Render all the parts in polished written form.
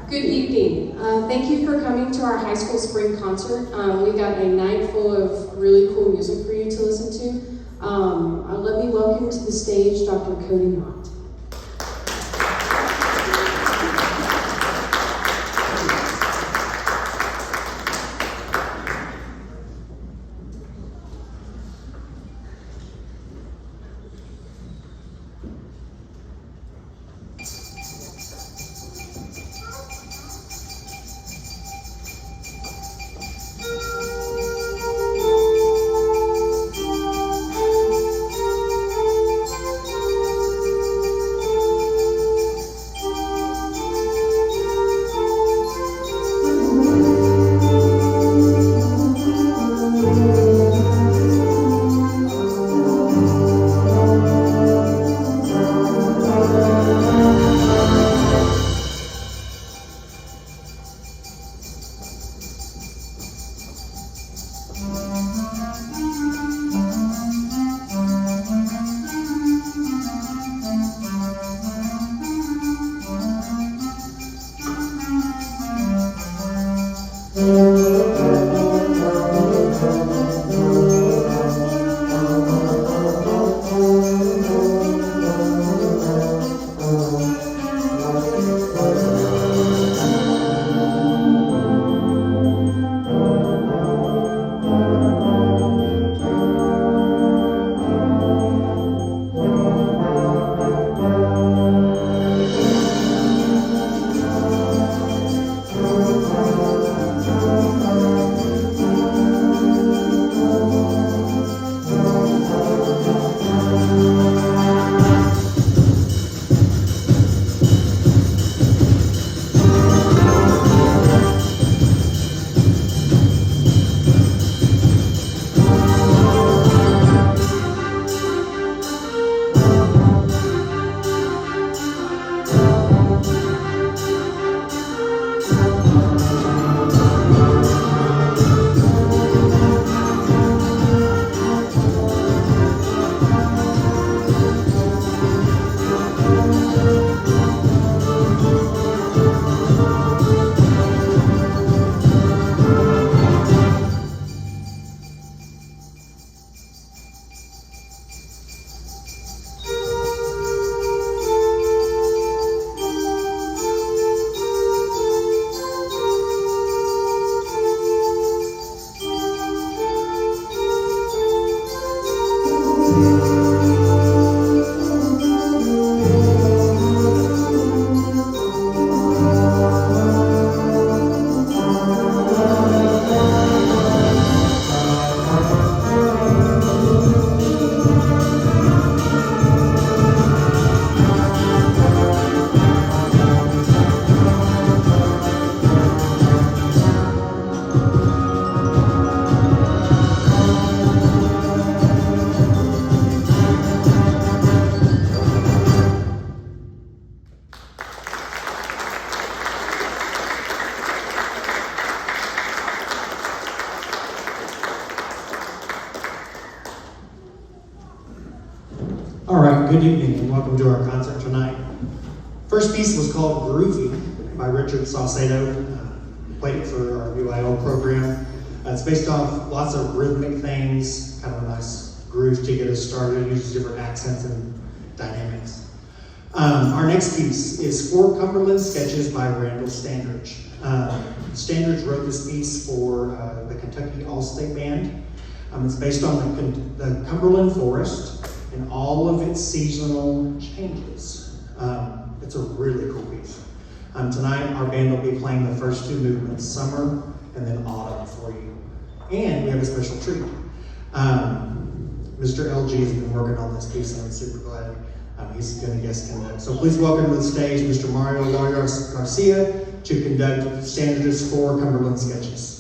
Good evening. Thank you for coming to our high school spring concert. We got a night full of really cool music for you to listen to. Let me welcome to the stage Dr. Cody Mott. Good evening and welcome to our concert tonight. First piece was called Groovy by Richard Saucedo. Played it for our UIL program. It's based off lots of rhythmic things, kind of a nice groove to get us started. It uses different accents and dynamics. Our next piece is Four Cumberland Sketches by Randall Standridge. Standridge wrote this piece for the Kentucky All-State Band. It's based on the Cumberland Forest and all of its seasonal changes. It's a really cool piece. Tonight, our band will be playing the first two movements, summer and then autumn for you. And we have a special treat. Mr. LG has been working on this piece and I'm super glad he's going to guest conduct. So please welcome to the stage Mr. Mario Garcia to conduct Standridge's Four Cumberland Sketches.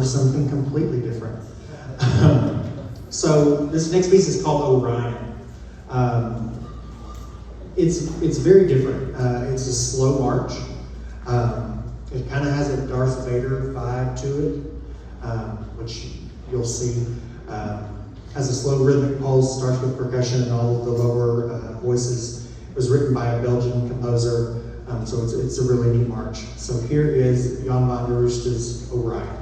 to something completely different. So this next piece is called Orion. It's very different. It's a slow march. It kind of has a Darth Vader vibe to it, which you'll see. Has a slow rhythmic pulse, starts with percussion and all of the lower voices. It was written by a Belgian composer, so it's a really neat march. So here is Jan van der Roost's Orion.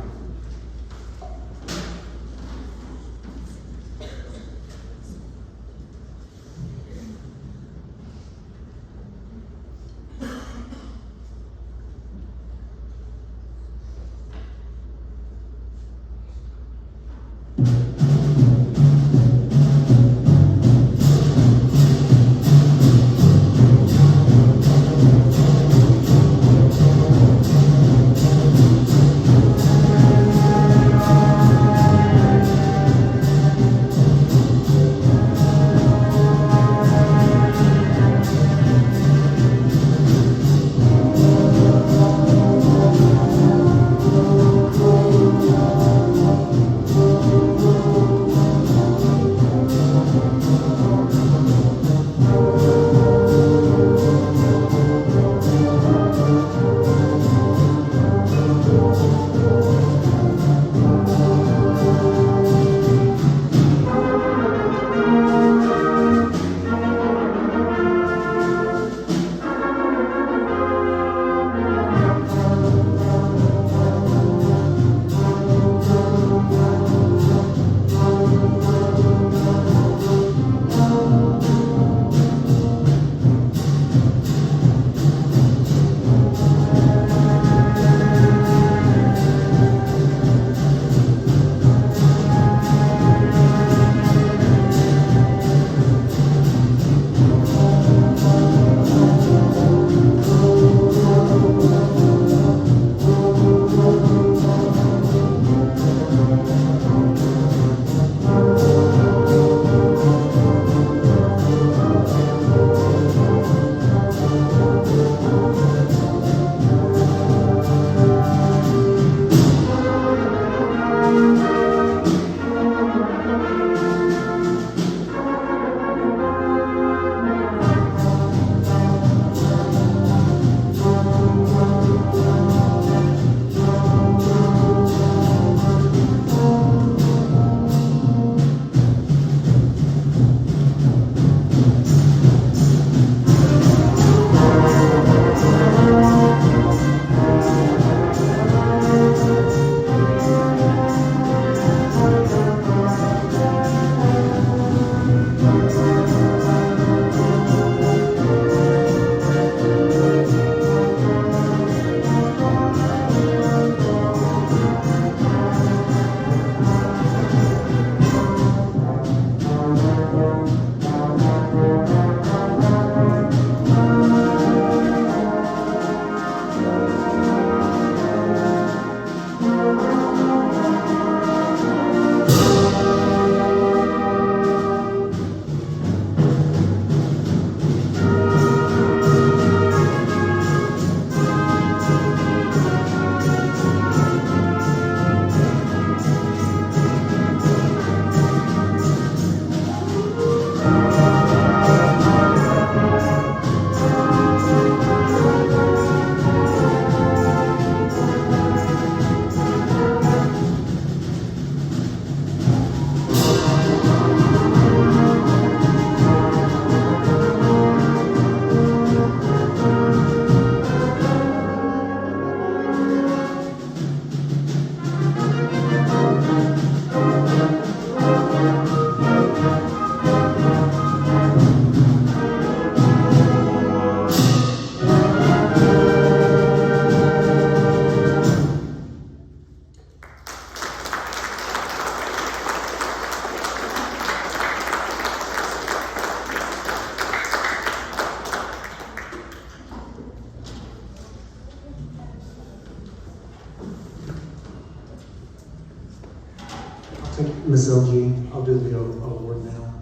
Ms. LG, I'll do the award now.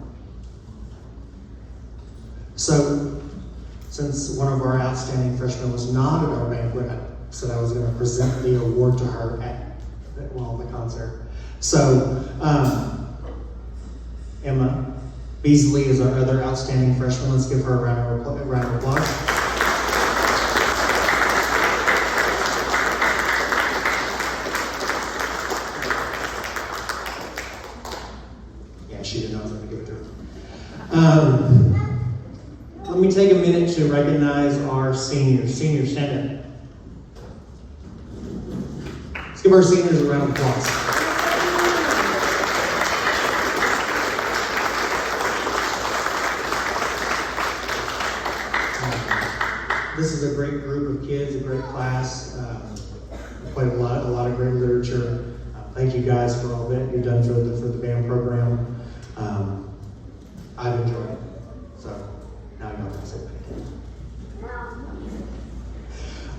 So, since one of our outstanding freshmen was not at our banquet, I said I was going to present the award to her while the concert. So, Emma Beasley is our other outstanding freshman. Let's give her a round of applause. Yeah, she didn't know I was going to give it to her. Let me take a minute to recognize our seniors. Seniors, stand up. Let's give our seniors a round of applause. This is a great group of kids, a great class. Played a lot of great literature. Thank you guys for all that you've done for the band program. I've enjoyed it. So now I know what to say thank you.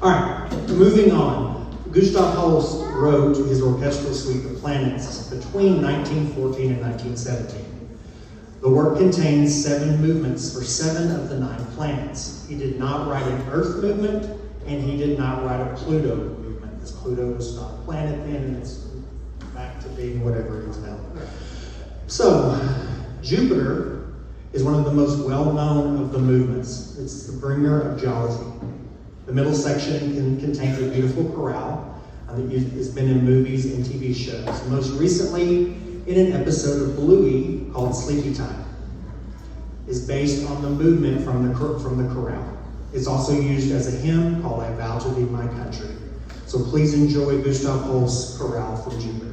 All right, moving on. Gustav Holst wrote his orchestral suite, The Planets, between 1914 and 1917. The work contains 7 movements for 7 of the 9 planets. He did not write an Earth movement, and he did not write a Pluto movement, because Pluto is not a planet then, and it's back to being whatever it is now. So, Jupiter is one of the most well-known of the movements. It's the bringer of jollity. The middle section contains a beautiful chorale that has been in movies and TV shows. Most recently, in an episode of Bluey called Sleepy Time, is based on the movement from the chorale. It's also used as a hymn called I Vow to Be My Country. So please enjoy Gustav Holst's chorale from Jupiter.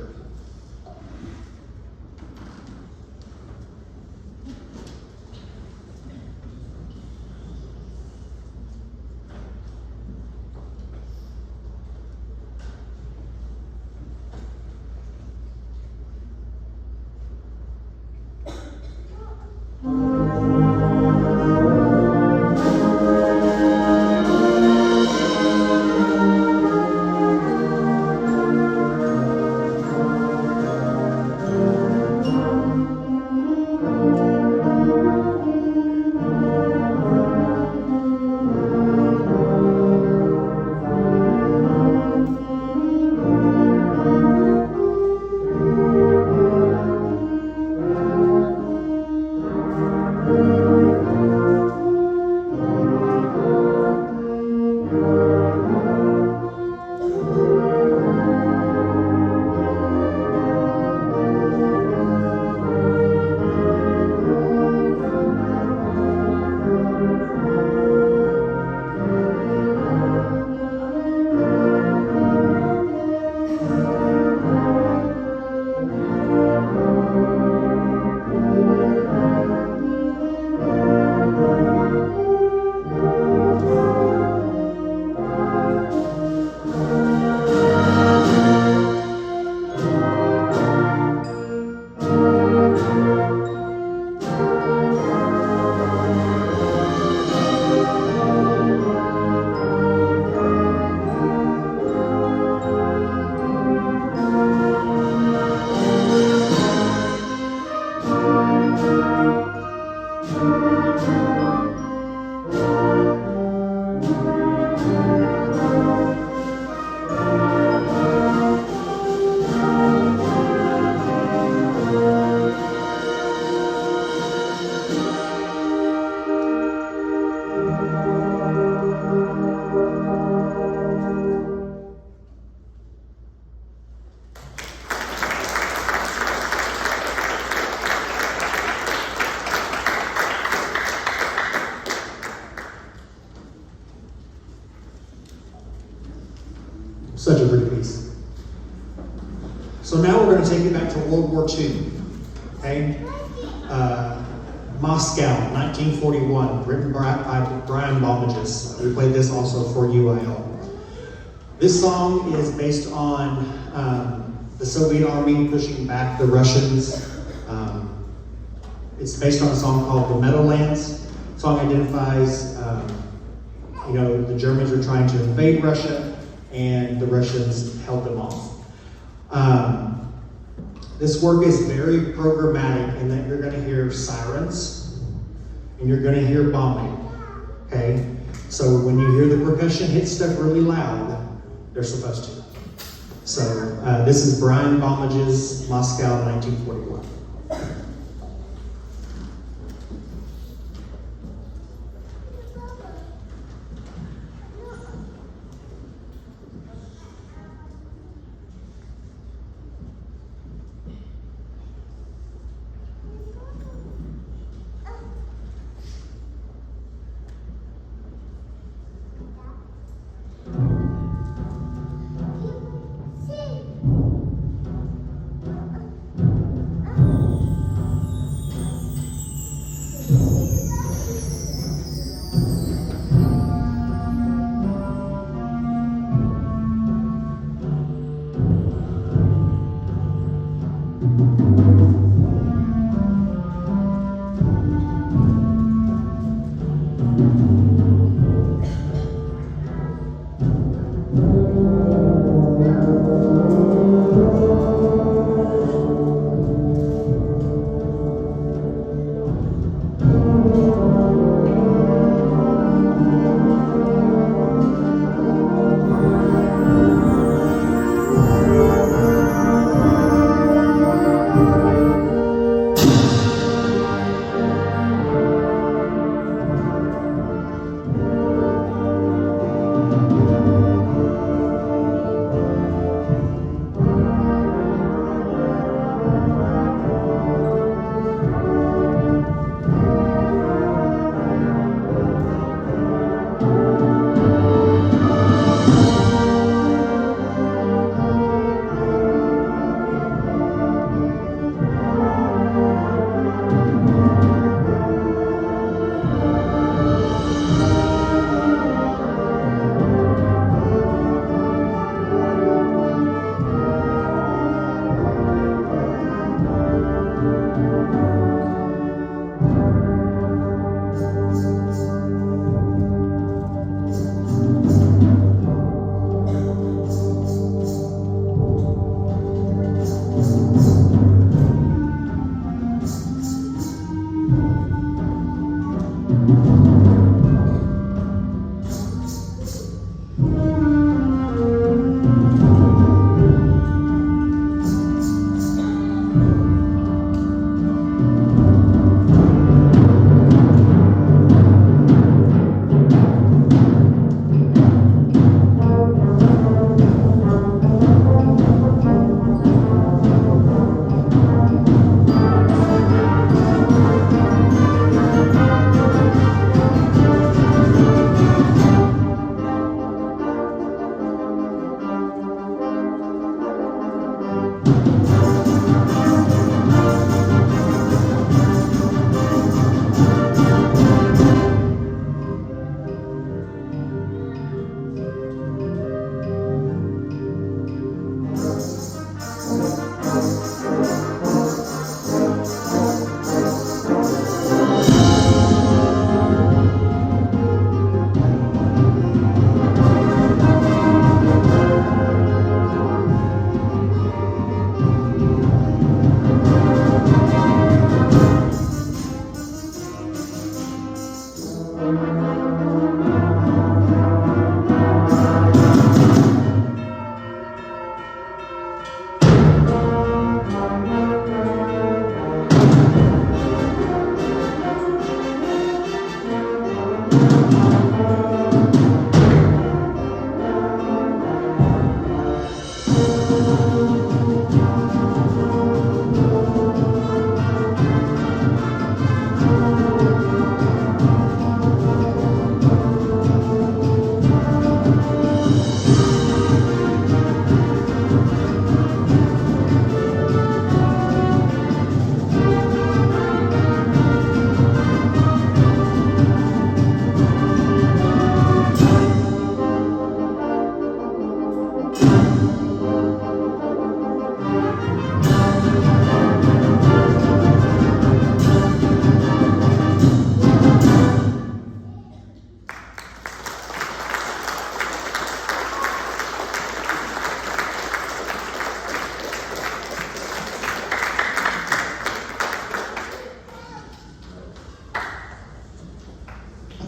Such a pretty piece. So now we're going to take you back to World War II. Okay? Moscow, 1941, written by Brian Balmages. We played this also for UIL. This song is based on the Soviet Army pushing back the Russians. It's based on a song called The Meadowlands. The song identifies, the Germans are trying to invade Russia, and the Russians held them off. This work is very programmatic in that you're going to hear sirens and you're going to hear bombing. Okay? So when you hear the percussion hit stuff really loud, they're supposed to. So this is Brian Balmage's Moscow 1941.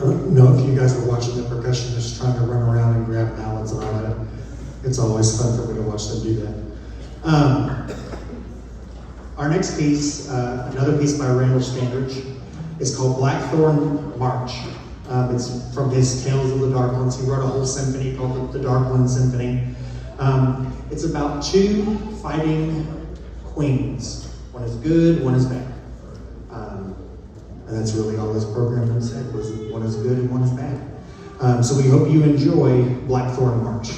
I don't know if you guys were watching the percussionists trying to run around and grab mallets and all that. It's always fun for me to watch them do that. Our next piece, another piece by Randall Standridge, is called Blackthorn March. It's from his Tales of the Darklands. He wrote a whole symphony called the Darkland Symphony. It's about two fighting queens. One is good, one is bad. And that's really all this program said, was one is good and one is bad. So we hope you enjoy Blackthorn March.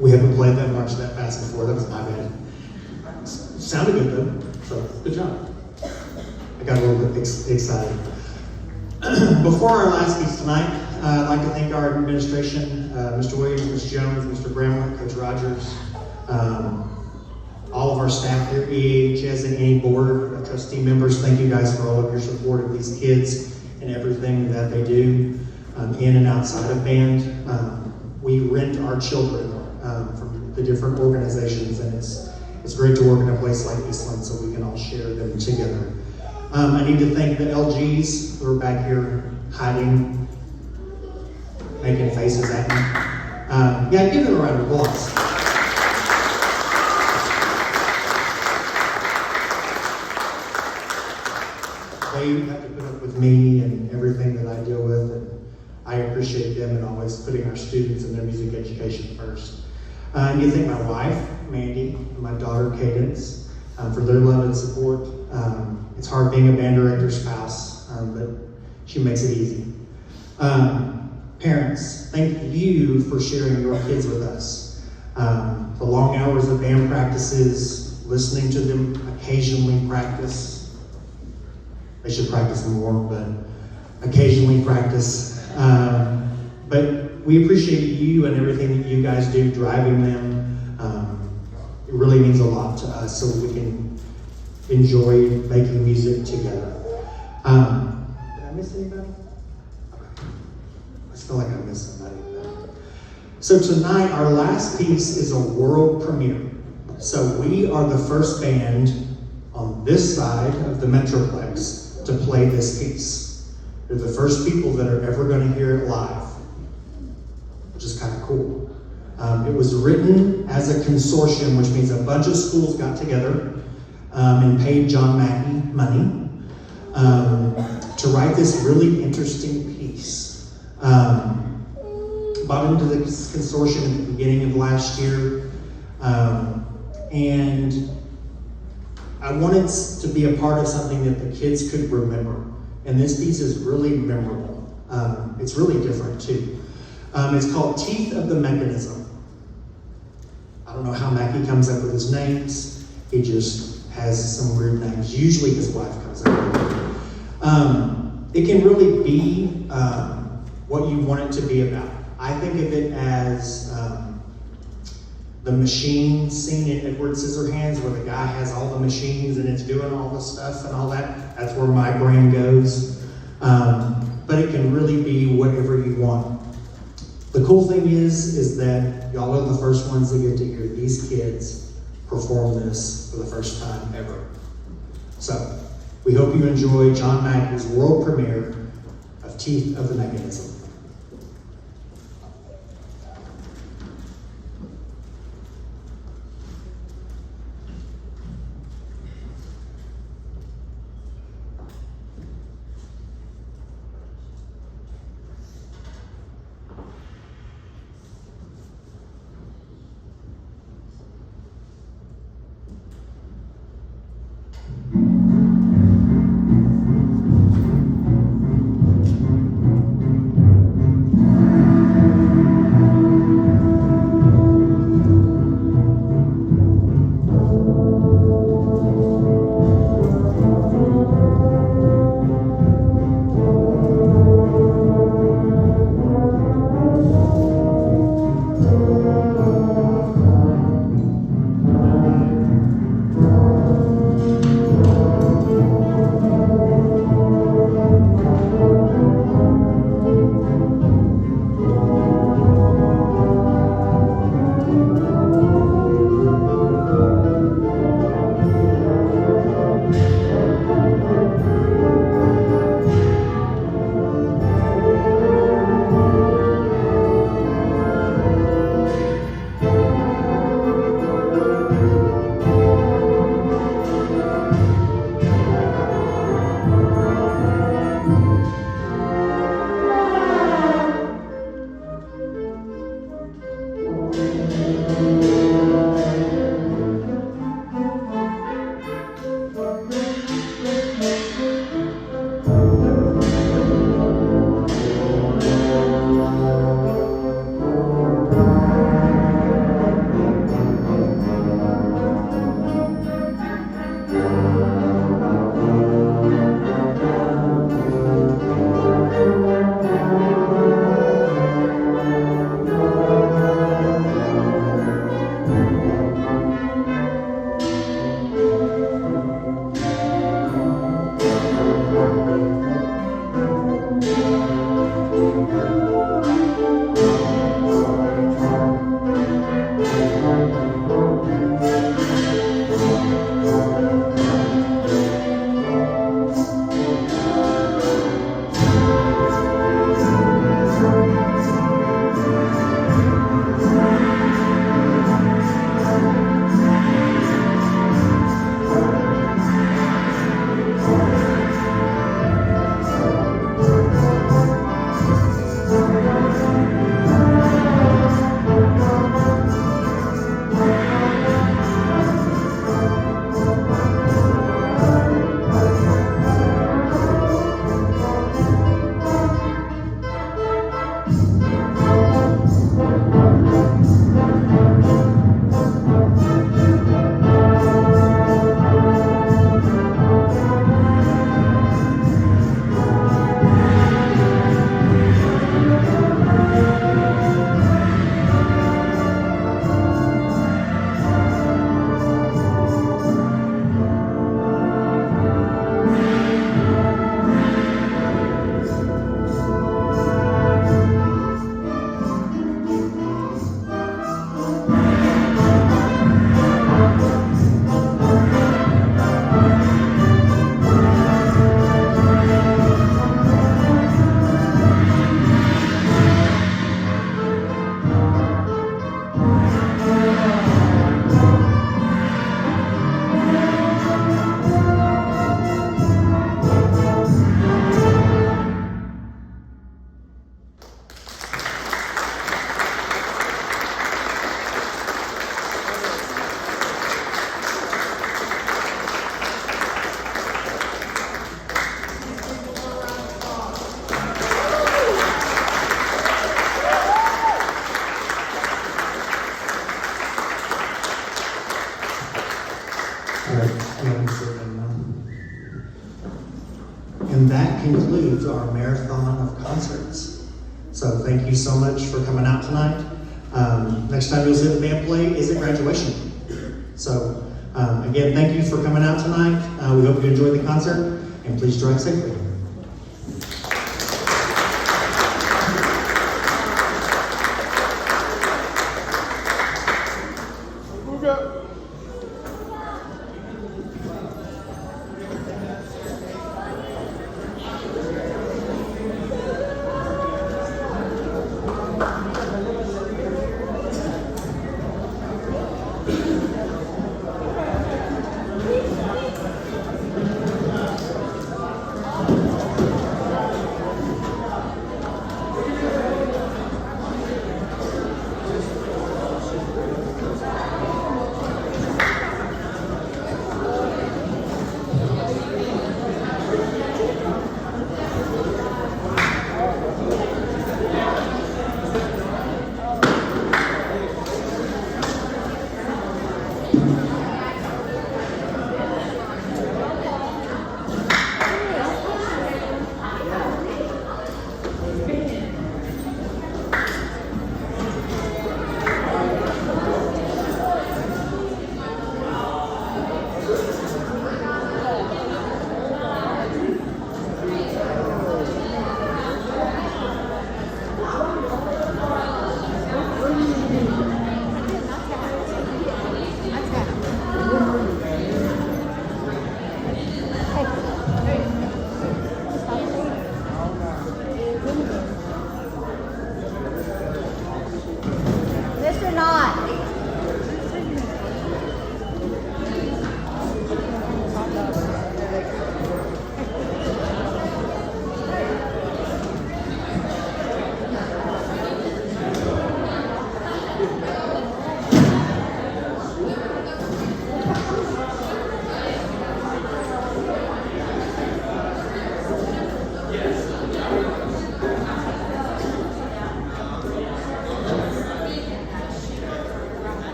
We haven't played that much that fast before. That was my bad. Sounded good though, so good job. I got a little bit excited. Before our last piece tonight, I'd like to thank our administration, Mr. Williams, Ms. Jones, Mr. Bramlett, Coach Rogers, all of our staff here, EHS and any board of trustee members. Thank you guys for all of your support of these kids and everything that they do in and outside of band. We rent our children from the different organizations, and it's great to work in a place like Eastland so we can all share them together. I need to thank the LGs who are back here hiding, making faces at me. Yeah, give them a round of applause. They have to put up with me and everything that I deal with, and I appreciate them and always putting our students and their music education first. I need to thank my wife, Mandy, and my daughter, Cadence, for their love and support. It's hard being a band director's spouse, but she makes it easy. Parents, thank you for sharing your kids with us. The long hours of band practices, listening to them occasionally practice. They should practice more, but occasionally practice. But we appreciate you and everything that you guys do, driving them. It really means a lot to us, so we can enjoy making music together. Did I miss anybody? Okay. I feel like I missed somebody. So tonight, our last piece is a world premiere. So we are the first band on this side of the Metroplex to play this piece. They're the first people that are ever going to hear it live, which is kind of cool. It was written as a consortium, which means a bunch of schools got together and paid John Mackey money to write this really interesting piece. Bought into the consortium at the beginning of last year, and I wanted to be a part of something that the kids could remember. And this piece is really memorable. It's really different too. It's called Teeth of the Mechanism. I don't know how Mackey comes up with his names. He just has some weird names. Usually his wife comes up with it. It can really be what you want it to be about. I think of it as the machine scene in Edward Scissorhands, where the guy has all the machines and it's doing all the stuff and all that. That's where my brain goes. But it can really be whatever you want. The cool thing is that y'all are the first ones that get to hear these kids perform this for the first time ever. So, we hope you enjoy John Mackey's world premiere of Teeth of the Mechanism. And that concludes our marathon of concerts. So thank you so much for coming out tonight. Next time you'll see the band play is at graduation. So again, thank you for coming out tonight. We hope you enjoyed the concert, and please drive safely.